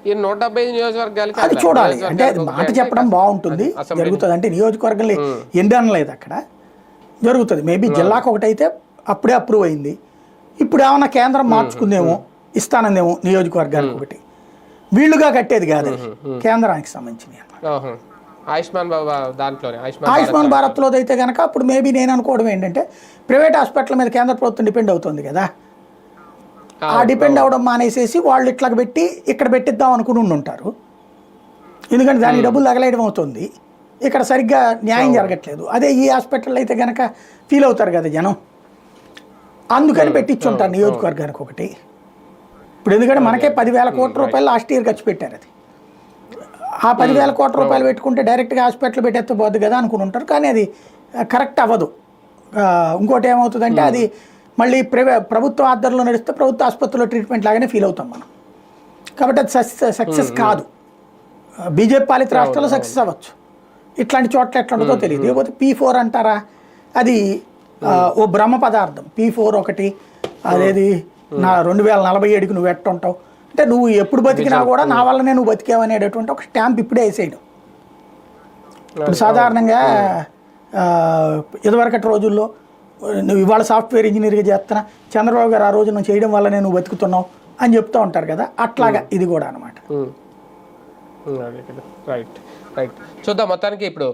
ఈ 175 నియోజకవర్గాలకి అది చూడాలి. అంటే అది మాట చెప్పడం బాగుంటుంది, జరుగుతుంది. అంటే నియోజకవర్గంలో ఎన్ని అనలేదు అక్కడ జరుగుతుంది. మేబీ జిల్లాకు ఒకటైతే అప్పుడే అప్రూవ్ అయింది. ఇప్పుడు ఏమన్నా కేంద్రం మార్చుకుందేమో, ఇస్తానందేమో నియోజకవర్గానికి ఒకటి. వీళ్ళుగా కట్టేది కాదు, కేంద్రానికి సంబంధించినవి. ఆయుష్మాన్ భారత్లో అయితే కనుక అప్పుడు మేబీ నేను అనుకోవడం ఏంటంటే ప్రైవేట్ హాస్పిటల్ మీద కేంద్ర ప్రభుత్వం డిపెండ్ అవుతుంది కదా. ఆ డిపెండ్ అవ్వడం మానేసేసి వాళ్ళు ఇట్లా పెట్టి ఇక్కడ పెట్టిద్దాం అనుకుని ఉంటారు. ఎందుకంటే దానికి డబ్బులు తగలేయడం అవుతుంది, ఇక్కడ సరిగ్గా న్యాయం జరగట్లేదు. అదే ఈ హాస్పిటల్ అయితే కనుక ఫీల్ అవుతారు కదా జనం, అందుకని పెట్టించుంటారు నియోజకవర్గానికి ఒకటి. ఇప్పుడు ఎందుకంటే మనకే 10,000 కోట్ల రూపాయలు లాస్ట్ ఇయర్ ఖర్చు పెట్టారు. అది ఆ 10,000 కోట్ల రూపాయలు పెట్టుకుంటే డైరెక్ట్గా హాస్పిటల్ పెట్టేత్తపోద్దు కదా అనుకుని ఉంటారు, కానీ అది కరెక్ట్ అవ్వదు. ఇంకోటి ఏమవుతుందంటే అది మళ్ళీ ప్రభుత్వ ఆధ్వర్యంలో నడిస్తే ప్రభుత్వ ఆసుపత్రిలో ట్రీట్మెంట్ లాగానే ఫీల్ అవుతాం మనం. కాబట్టి అది సక్సెస్ కాదు. బీజేపీ పాలిత రాష్ట్రాల్లో సక్సెస్ అవ్వచ్చు, ఇట్లాంటి చోట్ల ఎట్లా ఉంటుందో తెలియదు. లేకపోతే P4 అంటారా, అది ఓ బ్రహ్మ పదార్థం. P4 ఒకటి, అదేది 2047కి నువ్వు ఎట్టుంటావు అంటే నువ్వు ఎప్పుడు బతికినా కూడా నా వల్లనే నువ్వు బతికావనేటటువంటి ఒక స్టాంప్ ఇప్పుడే వేసేయడం. ఇప్పుడు సాధారణంగా ఇదివరకటి రోజుల్లో నువ్వు ఇవాళ సాఫ్ట్వేర్ ఇంజనీర్గా చేస్తున్నా, చంద్రబాబు గారు ఆ రోజు నువ్వు చేయడం వల్ల నువ్వు బతుకుతున్నావు అని చెప్తూ ఉంటారు కదా, అట్లాగా ఇది కూడా అనమాట. రైట్ రైట్ చూద్దాం మొత్తానికి ఇప్పుడు